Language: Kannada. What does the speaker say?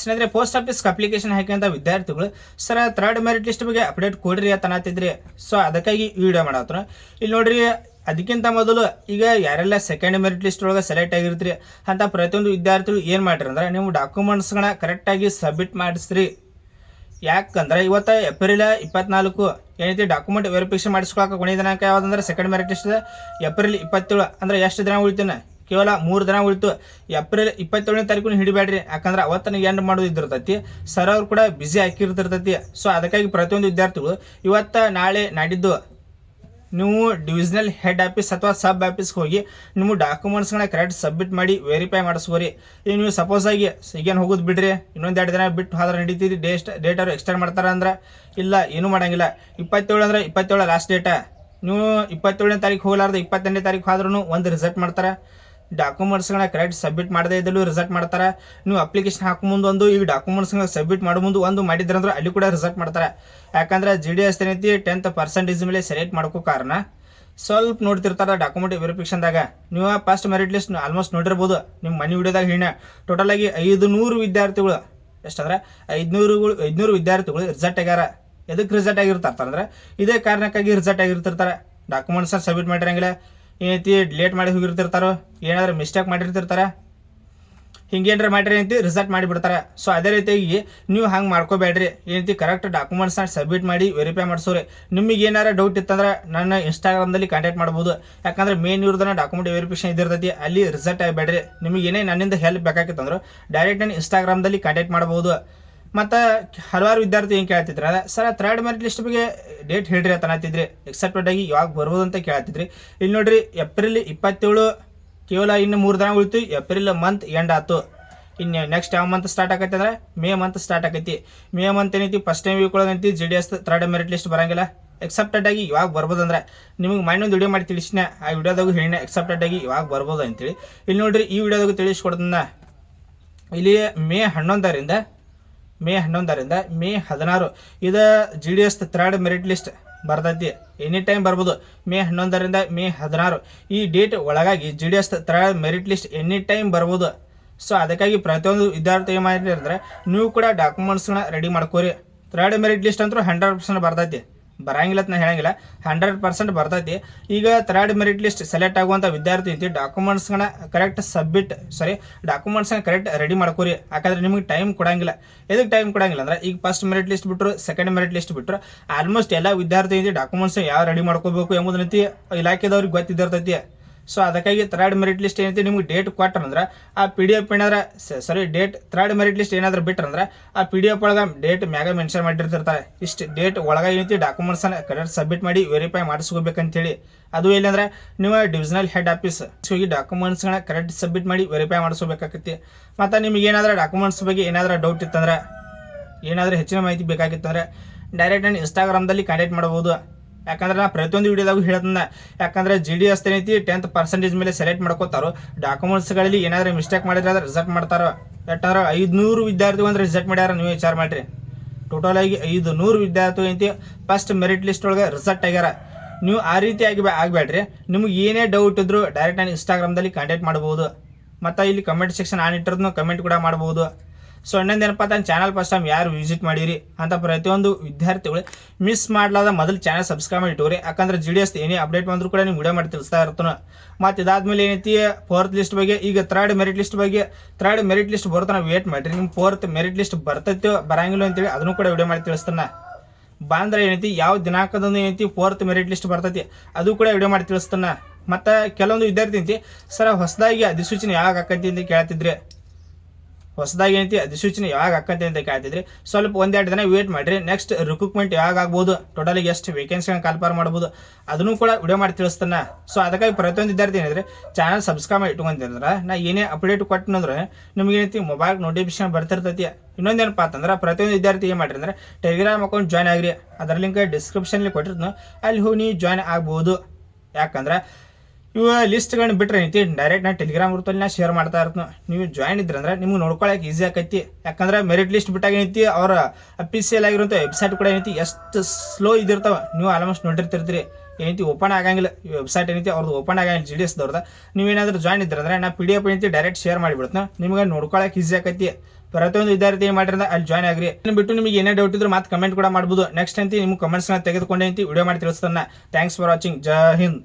ಸ್ನೇಹಿತರೆ ಪೋಸ್ಟ್ ಆಫೀಸ್ ಅಪ್ಲಿಕೇಶನ್ ಹಾಕಿದಂಥ ವಿದ್ಯಾರ್ಥಿಗಳು ಸರ್ ಥರ್ಡ್ ಮೆರಿಟ್ ಲಿಸ್ಟ್ ಬಗ್ಗೆ ಅಪ್ಡೇಟ್ ಕೊಡ್ರಿ ಅಂತ ಅನ್ನತ್ತಿದ್ರಿ. ಸೊ ಅದಕ್ಕಾಗಿ ಈ ವಿಡಿಯೋ ಮಾಡತ್ತನ. ಇಲ್ಲಿ ನೋಡ್ರಿ, ಅದಕ್ಕಿಂತ ಮೊದಲು ಈಗ ಯಾರೆಲ್ಲ ಸೆಕೆಂಡ್ ಮೆರಿಟ್ ಲಿಸ್ಟ್ ಒಳಗೆ ಸೆಲೆಕ್ಟ್ ಆಗಿರ್ತೀರಿ ಅಂತ ಪ್ರತಿಯೊಂದು ವಿದ್ಯಾರ್ಥಿಗಳು ಏನು ಮಾಡಿರಿ ಅಂದ್ರೆ ನೀವು ಡಾಕ್ಯುಮೆಂಟ್ಸ್ಗಳನ್ನ ಕರೆಕ್ಟಾಗಿ ಸಬ್ಮಿಟ್ ಮಾಡಿಸ್ರಿ. ಯಾಕಂದ್ರೆ ಇವತ್ತು ಏಪ್ರಿಲ್ 24 ಏನೈತಿ ಡಾಕ್ಯುಮೆಂಟ್ ವೆರಿಫಿಕೇಶನ್ ಮಾಡಿಸ್ಕೊಳಕ್ಕೆ ಕೊನೆಯ ದಿನಾಂಕ ಯಾವುದಂದ್ರೆ ಸೆಕೆಂಡ್ ಮೆರಿಟ್ ಲಿಸ್ಟ್ ಏಪ್ರಿಲ್ 27. ಅಂದ್ರೆ ಎಷ್ಟು ದಿನ ಉಳಿತೀನ? ಕೇವಲ 3 ದಿನ ಉಳಿತು. ಏಪ್ರಿಲ್ 27ನೇ ತಾರೀಕು ಹಿಡಿಬೇಡ್ರಿ, ಯಾಕಂದ್ರೆ ಅವತ್ತನ ಎಂಡ್ ಮಾಡೋದು ಇದ್ದಿರ್ತೈತಿ. ಸರ್ ಅವ್ರು ಕೂಡ ಬಿಸಿ ಹಾಕಿರ್ತಿರ್ತೈತಿ. ಸೊ ಅದಕ್ಕಾಗಿ ಪ್ರತಿಯೊಂದು ವಿದ್ಯಾರ್ಥಿಗಳು ಇವತ್ತ ನಾಳೆ ನಾಡಿದ್ದು ನೀವು ಡಿವಿಷನಲ್ ಹೆಡ್ ಆಫೀಸ್ ಅಥವಾ ಸಬ್ ಆಫೀಸ್ಗೆ ಹೋಗಿ ನೀವು ಡಾಕ್ಯುಮೆಂಟ್ಸ್ಗಳನ್ನ ಕರೆಕ್ಟ್ ಸಬ್ಮಿಟ್ ಮಾಡಿ ವೆರಿಫೈ ಮಾಡಿಸ್ಕೋರಿ. ಈಗ ನೀವು ಸಪೋಸ್ ಆಗಿ ಈಗೇನು ಹೋಗೋದು ಬಿಡ್ರಿ, ಇನ್ನೊಂದು 2 ದಿನ ಬಿಟ್ಟು ಹೋದ್ರೆ ನಡೀತೀರಿ, ಡೇಟ್ ಅವ್ರು ಎಕ್ಸ್ಟೆಂಡ್ ಮಾಡ್ತಾರೆ ಅಂದ್ರೆ ಇಲ್ಲ, ಏನೂ ಮಾಡಂಗಿಲ್ಲ. 27 ಅಂದ್ರೆ 27 ಲಾಸ್ಟ್ ಡೇಟಾ. ನೀವು 27ನೇ ತಾರೀಕು ಹೋಗ್ಲಾರ್ದು 28ನೇ ತಾರೀಕು ಆದ್ರೂ ಒಂದು ರಿಸಲ್ಟ್ ಮಾಡ್ತಾರೆ. ಡಾಕ್ಯುಮೆಂಟ್ಸ್ಗಳನ್ನ ಕರೆಕ್ಟ್ ಸಬ್ಮಿಟ್ ಮಾಡದೇ ಇದ್ದಲ್ಲೂ ರಿಸಲ್ಟ್ ಮಾಡ್ತಾರೆ. ನೀವು ಅಪ್ಲಿಕೇಶನ್ ಹಾಕೋ ಮುಂದೆ ಒಂದು, ಈಗ ಡಾಕ್ಯುಮೆಂಟ್ಸ್ಗಳನ್ನ ಸಬ್ಮಿಟ್ ಮಾಡೋ ಮುಂದೆ ಒಂದು ಮಾಡಿದ್ರಂದ್ರೆ ಅಲ್ಲಿ ಕೂಡ ರಿಸಲ್ಟ್ ಮಾಡ್ತಾರೆ. ಯಾಕಂದ್ರೆ GDS ಏನೈತಿ 10% ಮೇಲೆ ಸೆಲೆಕ್ಟ್ ಮಾಡ್ಕೋ ಕಾರಣ ಸ್ವಲ್ಪ ನೋಡ್ತಿರ್ತಾರೆ ಡಾಕ್ಯುಮೆಂಟ್ ವೆರಿಫಿಕೇಶನ್ದಾಗ. ನೀವು ಫಸ್ಟ್ ಮೆರಿಟ್ ಲಿಸ್ಟ್ ಆಲ್ಮೋಸ್ಟ್ ನೋಡಿರ್ಬೋದು. ನಿಮ್ಮ ಮನೆ ವಿಡಿಯೋದಾಗ ಹೇಳ ಟೋಟಲ್ ಆಗಿ 500 ವಿದ್ಯಾರ್ಥಿಗಳು, ಎಷ್ಟಂದ್ರೆ 500 ವಿದ್ಯಾರ್ಥಿಗಳು ರಿಸಲ್ಟ್ ಆಗ್ಯಾರ. ಎದಕ್ಕೆ ರಿಸಲ್ಟ್ ಆಗಿರ್ತಾರೆ ಅಂದ್ರೆ ಇದೇ ಕಾರಣಕ್ಕಾಗಿ ರಿಸಲ್ಟ್ ಆಗಿರ್ತಿರ್ತಾರೆ. ಡಾಕ್ಯುಮೆಂಟ್ಸ್ ಸಬ್ಮಿಟ್ ಮಾಡಿರಂಗಿಲ್ಲ, ಏನೈತಿ ಡಿಲೇಟ್ ಮಾಡಿ ಹೋಗಿರ್ತಿರ್ತಾರೋ, ಏನಾದ್ರು ಮಿಸ್ಟೇಕ್ ಮಾಡಿರ್ತಿರ್ತಾರೆ, ಹಿಂಗೇನಾರ ಮಾಡಿರಿ ಅಂತಿ ರಿಸಲ್ಟ್ ಮಾಡಿಬಿಡ್ತಾರೆ. ಸೊ ಅದೇ ರೀತಿಯಾಗಿ ನೀವು ಹಂಗೆ ಮಾಡ್ಕೋಬೇಡ್ರಿ. ಏನೈತಿ ಕರೆಕ್ಟ್ ಡಾಕ್ಯುಮೆಂಟ್ಸ್ನ ಸಬ್ಮಿಟ್ ಮಾಡಿ ವೆರಿಫೈ ಮಾಡಿಸೋರಿ. ನಿಮಗೆ ಏನಾರ ಡೌಟ್ ಇತ್ತಂದ್ರೆ ನನ್ನ ಇನ್ಸ್ಟಾಗ್ರಾಮ್ದಲ್ಲಿ ಕಾಂಟ್ಯಾಕ್ಟ್ ಮಾಡ್ಬೋದು. ಯಾಕಂದ್ರೆ ಮೇನ್ ಇವ್ರದನ್ನ ಡಾಕ್ಯುಮೆಂಟ್ ವೆರಿಫಿಕೇಶನ್ ಇದಿರ್ತೈತಿ, ಅಲ್ಲಿ ರಿಸಲ್ಟ್ ಆಗಬೇಡ್ರಿ. ನಿಮಗೆ ಏನೇ ನನ್ನಿಂದ ಹೆಲ್ಪ್ ಬೇಕಾಗಿತ್ತಂದ್ರೆ ಡೈರೆಕ್ಟ್ ನಾನು ಇನ್ಸ್ಟಾಗ್ರಾಮ್ದಲ್ಲಿ ಕಾಂಟ್ಯಾಕ್ಟ್ ಮಾಡ್ಬೋದು. ಮತ್ತು ಹಲವಾರು ವಿದ್ಯಾರ್ಥಿ ಏನು ಕೇಳ್ತಿದ್ರು ಅಂದ್ರೆ ಸರ್ ಥರ್ಡ್ ಮೆರಿಟ್ ಲಿಸ್ಟ್ ಬಗ್ಗೆ ಡೇಟ್ ಹೇಳ್ರಿ ಅಂತ ಅನ್ನತ್ತಿದ್ರಿ, ಎಕ್ಸೆಪ್ಟೆಡ್ ಆಗಿ ಯಾವಾಗ ಬರ್ಬೋದು ಅಂತ ಕೇಳ್ತಿದ್ರಿ. ಇಲ್ಲಿ ನೋಡ್ರಿ, ಏಪ್ರಿಲ್ 27 ಕೇವಲ ಇನ್ನು 3 ದಿನ ಉಳಿತು. ಏಪ್ರಿಲ್ ಮಂತ್ ಎಂಡ್ ಆಯ್ತು. ಇನ್ನು ನೆಕ್ಸ್ಟ್ ಯಾವ ಮಂತ್ ಸ್ಟಾರ್ಟ್ ಆಗೈತೆ ಅಂದ್ರೆ ಮೇ ಮಂತ್ ಸ್ಟಾರ್ಟ್ ಆಗೈತಿ. ಮೇ ಮಂತ್ ಏನೈತಿ ಫಸ್ಟ್ ಟೈಮ್ ವೀಕ್ ಒಳಗಂತಿ GDS ಥರ್ಡ್ ಮೆರಿಟ್ ಲಿಸ್ಟ್ ಬರಂಗಿಲ್ಲ. ಎಕ್ಸೆಪ್ಟೆಡ್ ಆಗಿ ಯಾವಾಗ ಬರ್ಬೋದು ಅಂದ್ರೆ ನಿಮಗೆ ಮೈನೊಂದು ವಿಡಿಯೋ ಮಾಡಿ ತಿಳಿಸಿನ, ಆ ವಿಡಿಯೋದಾಗ ಹೇಳಿನ ಎಕ್ಸೆಪ್ಟೆಡ್ ಆಗಿ ಯಾವಾಗ ಬರ್ಬೋದು ಅಂತೇಳಿ. ಇಲ್ಲಿ ನೋಡ್ರಿ, ಈ ವಿಡಿಯೋದಾಗ ತಿಳಿಸ್ಕೊಡ್ತನ. ಇಲ್ಲಿ ಮೇ 11ರಿಂದ ಮೇ 16 ಇದು GDS ಥರ್ಡ್ ಮೆರಿಟ್ ಲಿಸ್ಟ್ ಬರ್ತೈತಿ. ಎನಿ ಟೈಮ್ ಬರ್ಬೋದು. ಮೇ 11ರಿಂದ ಮೇ 16 ಈ ಡೇಟ್ ಒಳಗಾಗಿ GDS third merit list any time ಬರ್ಬೋದು. ಸೊ ಅದಕ್ಕಾಗಿ ಪ್ರತಿಯೊಂದು ವಿದ್ಯಾರ್ಥಿ ಏನು ಮಾಡಿರಿ ಅಂದ್ರೆ ನೀವು ಕೂಡ ಡಾಕ್ಯುಮೆಂಟ್ಸ್ನ ರೆಡಿ ಮಾಡ್ಕೋರಿ. ಥರ್ಡ್ ಮೆರಿಟ್ ಲಿಸ್ಟ್ ಅಂತೂ 100% ಬರ್ತೈತಿ, ಬರಂಗಿಲ್ಲ ಅಂತ ಹೇಳಂಗಿಲ್ಲ, 100% ಬರ್ತೈತಿ. ಈಗ ಥರ್ಡ್ ಮೆರಿಟ್ ಲಿಸ್ಟ್ ಸೆಲೆಕ್ಟ್ ಆಗುವಂಥ ವಿದ್ಯಾರ್ಥಿ ಐತಿ ಡಾಕ್ಯುಮೆಂಟ್ಸ್ಗಳನ್ನ ಕರೆಕ್ಟ್ ಡಾಕ್ಯುಮೆಂಟ್ಸ್ನ ಕರೆಕ್ಟ್ ರೆಡಿ ಮಾಡ್ಕೋರಿ. ಯಾಕಂದ್ರೆ ನಿಮಗೆ ಟೈಮ್ ಕೊಡಂಗಿಲ್ಲ. ಎದಕ್ಕೆ ಟೈಮ್ ಕೊಡಂಗಿಲ್ಲ ಅಂದ್ರೆ ಈಗ ಫಸ್ಟ್ ಮೆರಿಟ್ ಲಿಸ್ಟ್ ಬಿಟ್ಟರು, ಸೆಕೆಂಡ್ ಮೆರಿಟ್ ಲಿಸ್ಟ್ ಬಿಟ್ಟರು ಆಲ್ಮೋಸ್ಟ್ ಎಲ್ಲ ವಿದ್ಯಾರ್ಥಿ ಐತಿ ಡಾಕ್ಯುಮೆಂಟ್ಸ್ ಯಾವ ರೆಡಿ ಮಾಡ್ಕೋಬೇಕು ಎಂಬುದನ್ನೈತಿ ಇಲಾಖೆದವ್ರಿಗೆ ಗೊತ್ತಿದ್ದಿರ್ತೈತಿ. ಸೊ ಅದಕ್ಕಾಗಿ ಥರ್ಡ್ ಮೆರಿಟ್ ಲಿಸ್ಟ್ ಏನೈತಿ ನಿಮ್ಗೆ ಡೇಟ್ ಕೊಟ್ಟರಂದ್ರೆ ಆ PDF ಏನಾದ್ರೆ ಡೇಟ್ ಥರ್ಡ್ ಮೆರಿಟ್ ಲಿಸ್ಟ್ ಏನಾದ್ರು ಬಿಟ್ರಂದ್ರೆ ಆ PDF ಒಳಗೆ ಡೇಟ್ ಮ್ಯಾಗ ಮೆನ್ಷನ್ ಮಾಡಿರ್ತಿರ್ತಾರೆ. ಇಷ್ಟು ಡೇಟ್ ಒಳಗೆ ಏನೈತಿ ಡಾಕ್ಯುಮೆಂಟ್ಸನ್ನ ಕರೆಕ್ಟ್ ಸಬ್ಮಿಟ್ ಮಾಡಿ ವೆರಿಫೈ ಮಾಡಿಸ್ಕೋಬೇಕಂತೇಳಿ. ಅದು ಇಲ್ಲಂದ್ರೆ ನೀವು ಡಿವಿಷನಲ್ ಹೆಡ್ ಆಫೀಸ್ ಹೋಗಿ ಡಾಕ್ಯುಮೆಂಟ್ಸ್ಗಳನ್ನ ಕರೆಕ್ಟ್ ಸಬ್ಮಿಟ್ ಮಾಡಿ ವೆರಿಫೈ ಮಾಡಿಸ್ಕೋಬೇಕಾಗತ್ತೆ. ಮತ್ತು ನಿಮಗೆ ಏನಾದರೂ ಡಾಕ್ಯುಮೆಂಟ್ಸ್ ಬಗ್ಗೆ ಏನಾದರೂ ಡೌಟ್ ಇತ್ತಂದ್ರೆ, ಏನಾದರೂ ಹೆಚ್ಚಿನ ಮಾಹಿತಿ ಬೇಕಾಗಿತ್ತಂದ್ರೆ ಡೈರೆಕ್ಟ್ ನಾನು ಇನ್ಸ್ಟಾಗ್ರಾಮ್ದಲ್ಲಿ ಕಾಂಟ್ಯಾಕ್ಟ್ ಮಾಡ್ಬೋದು. ಯಾಕಂದ್ರೆ ನಾ ಪ್ರತಿಯೊಂದು ವಿಡಿಯೋದಾಗ ಹೇಳ್ತನ, ಯಾಕಂದ್ರೆ GDS ಏನೈತಿ 10% ಮೇಲೆ ಸೆಲೆಕ್ಟ್ ಮಾಡ್ಕೋತಾರೋ. ಡಾಕ್ಯುಮೆಂಟ್ಸ್ಗಳಲ್ಲಿ ಏನಾದರೂ ಮಿಸ್ಟೇಕ್ ಮಾಡಿದ್ರೆ ಅದ್ರ ರಿಸಲ್ಟ್ ಮಾಡ್ತಾರೋ. ಯಾಕಂದ್ರೆ 500 ವಿದ್ಯಾರ್ಥಿಗಳು ಅಂದ್ರೆ ರಿಸಲ್ಟ್ ಮಾಡ್ಯಾರ, ನೀವು ವಿಚಾರ ಮಾಡಿರಿ. ಟೋಟಲ್ ಆಗಿ 500 ವಿದ್ಯಾರ್ಥಿಗಳು ಏನೈತಿ ಫಸ್ಟ್ ಮೆರಿಟ್ ಲಿಸ್ಟ್ ಒಳಗೆ ರಿಸಲ್ಟ್ ಆಗ್ಯಾರ. ನೀವು ಆ ರೀತಿ ಆಗಬೇಡ್ರಿ. ನಿಮ್ಗೆ ಏನೇ ಡೌಟ್ ಇದ್ರು ಡೈರೆಕ್ಟ್ ನಾನು ಇನ್ಸ್ಟಾಗ್ರಾಮ್ದಲ್ಲಿ ಕಾಂಟ್ಯಾಕ್ಟ್ ಮಾಡ್ಬೋದು. ಮತ್ತು ಇಲ್ಲಿ ಕಮೆಂಟ್ ಸೆಕ್ಷನ್ ಆನ್ ಇಟ್ಟಿರೋದನ್ನು ಕಮೆಂಟ್ ಕೂಡ ಮಾಡ್ಬೋದು. ಸೊ ಇನ್ನೊಂದೇನಪ್ಪ ಅಂತ ಚಾನಲ್ ಫಸ್ಟ್ ಟೈಮ್ ಯಾರು ವಿಸಿಟ್ ಮಾಡಿರಿ ಅಂತ ಪ್ರತಿಯೊಂದು ವಿದ್ಯಾರ್ಥಿಗಳು ಮಿಸ್ ಮಾಡಲಾದ ಮೊದಲು ಚಾನಲ್ ಸಬ್ಸ್ಕ್ರೈಬ್ ಮಾಡಿ ಇಟ್ಟವ್ರಿ. ಯಾಕಂದ್ರೆ GDS ಏನೇ ಅಪ್ಡೇಟ್ ಬಂದರೂ ಕೂಡ ನೀವು ವಿಡಿಯೋ ಮಾಡಿ ತಿಳಿಸ್ತಾ ಇರ್ತಾನೆ. ಮತ್ತು ಇದಾದ್ಮೇಲೆ ಏನೈತಿ ಫೋರ್ತ್ ಲಿಸ್ಟ್ ಬಗ್ಗೆ, ಈಗ ಥರ್ಡ್ ಮೆರಿಟ್ ಲಿಸ್ಟ್ ಬರುತ್ತೆ, ನಾವು ವೇಟ್ ಮಾಡಿರಿ. ನಿಮ್ಮ ಫೋರ್ತ್ ಮೆರಿಟ್ ಲಿಸ್ಟ್ ಬರ್ತೈತೋ ಬರಂಗಿಲ್ಲ ಅಂತೇಳಿ ಅದನ್ನು ಕೂಡ ವಿಡಿಯೋ ಮಾಡಿ ತಿಳಿಸ್ತಾನೆ. ಬಂದ್ರೆ ಏನೈತಿ ಯಾವ ದಿನಾಂಕದಂದು ಏನೈತಿ ಫೋರ್ತ್ ಮೆರಿಟ್ ಲಿಸ್ಟ್ ಬರ್ತೈತಿ ಅದು ಕೂಡ ವಿಡಿಯೋ ಮಾಡಿ ತಿಳಿಸ್ತಾನೆ. ಮತ್ತು ಕೆಲವೊಂದು ವಿದ್ಯಾರ್ಥಿ ಐತಿ ಸರ್ ಹೊಸದಾಗಿ ಅಧಿಸೂಚನೆ ಯಾವಾಗ ಆಕೈತಿ ಅಂತ ಕೇಳ್ತಿದ್ರಿ. ಹೊಸದಾಗಿ ಏನೈತಿ ಅಧಿಸೂಚನೆ ಯಾವಾಗ ಆಕಂತೆ ಅಂತ ಕೇಳ್ತಿದ್ರಿ. ಸ್ವಲ್ಪ 1-2 ದಿನ ವೇಟ್ ಮಾಡಿರಿ. ನೆಕ್ಸ್ಟ್ ರಿಕ್ರೂಟ್ಮೆಂಟ್ ಯಾವಾಗ ಆಗ್ಬೋದು, ಟೋಟಲಿಗೆ ಎಷ್ಟು ವೇಕೆನ್ಸಿಗಳನ್ನ ಕಾಲ್ಪಾರ್ ಮಾಡ್ಬೋದು ಅದನ್ನು ಕೂಡ ವಿಡಿಯೋ ಮಾಡಿ ತಿಳಿಸ್ತಾನೆ. ಸೊ ಅದಕ್ಕಾಗಿ ಪ್ರತಿಯೊಂದು ವಿದ್ಯಾರ್ಥಿ ಏನಿದ್ರೆ ಚಾನಲ್ ಸಬ್ಸ್ಕ್ರೈಬ್ ಮಾಡಿ ಇಟ್ಕೊಂತಂದ್ರೆ ನಾ ಏನೇ ಅಪ್ಡೇಟ್ ಕೊಟ್ಟನಂದ್ರೆ ನಿಮ್ಗೆ ಏನೈತಿ ಮೊಬೈಲ್ ನೋಟಿಫಿಕೇಶನ್ ಬರ್ತಿರ್ತೈತಿ. ಇನ್ನೊಂದೇನಪ್ಪ ಅಂತಂದ್ರೆ ಪ್ರತಿಯೊಂದು ವಿದ್ಯಾರ್ಥಿ ಏನು ಮಾಡಿರಿ ಅಂದ್ರೆ ಟೆಲಿಗ್ರಾಮ್ ಅಕೌಂಟ್ ಜಾಯ್ನ್ ಆಗಿರಿ. ಅದರ ಲಿಂಕ್ ಡಿಸ್ಕ್ರಿಪ್ಷನ್ಲಿ ಕೊಟ್ಟಿರ್ತಾನೆ, ಅಲ್ಲಿ ಹೋಗಿ ನೀವು ಜಾಯ್ನ್ ಆಗ್ಬೋದು. ಯಾಕಂದ್ರೆ ಇವು ಲಿಸ್ಟ್ಗಳನ್ನ ಬಿಟ್ಟರೆ ಏನೈತಿ ಡೈರೆಕ್ಟ್ ನಾನು ಟೆಲಿಗ್ರಾಮ್ ಗ್ರೂಪಲ್ಲಿ ನಾ ಶೇರ್ ಮಾಡ್ತಾ ಇರ್ತೀನಿ. ನೀವು ಜಾಯ್ನ್ ಇದ್ರಂದ್ರೆ ನಿಮ್ಗೆ ನೋಡ್ಕೊಳಕ್ಕೆ ಈಸಿ ಆಕೈತಿ. ಯಾಕಂದ್ರೆ ಮೆರಿಟ್ ಲಿಸ್ಟ್ ಬಿಟ್ಟಾಗ ಏನೈತಿ ಅವರ ಅಫಿಷಿಯಲ್ ಆಗಿರುವಂಥ ವೆಬ್ಸೈಟ್ ಕೂಡ ಏನೈತಿ ಎಷ್ಟು ಸ್ಲೋ ಇದಿರ್ತಾವೆ, ನೀವು ಆಲ್ಮೋಸ್ಟ್ ನೋಡಿರ್ತಿರ್ತೀರಿ. ಏನೈತಿ ಓಪನ್ ಆಗಂಗಿಲ್ಲ ಈ ವೆಬ್ಸೈಟ್ ಏನೈತಿ ಅವ್ರದ್ದು ಓಪನ್ ಆಗಂಗಿಲ್ಲ GDS ನೀವೇನಾದ್ರೂ ಜಾಯ್ನ್ ಇದ್ರಂದ್ರೆ ನಾ PDF ಏನೈತಿ ಡೈರೆಕ್ಟ್ ಶೇರ್ ಮಾಡಿಬಿಡ್ತೀನಿ. ನಿಮ್ಗೆ ನೋಡ್ಕೊಳಕ್ಕೆ ಈಸಿ ಆಕೈತಿ. ಪ್ರತಿಯೊಂದು ವಿದ್ಯಾರ್ಥಿ ಏನು ಮಾಡಿದ್ರೆ ಅಲ್ಲಿ ಜಾಯ್ನ್ ಆಗ್ರಿ. ಬಿಟ್ಟು ನಿಮಗೆ ಏನೇ ಡೌಟ್ ಇದ್ರು ಮತ್ತೆ ಕಮೆಂಟ್ ಕೂಡ ಮಾಡ್ಬೋದು. ನೆಕ್ಸ್ಟ್ ಅಂತ ನಿಮ್ಮ ಕಮೆಂಟ್ಸ್ನ ತೆಗೆದುಕೊಂಡೆ ಅಂತ ವಿಡಿಯೋ ಮಾಡಿ ತಿಳಿಸ್ತಾನೆ. Thanks for watching. ಜೈ ಹಿಂದ್.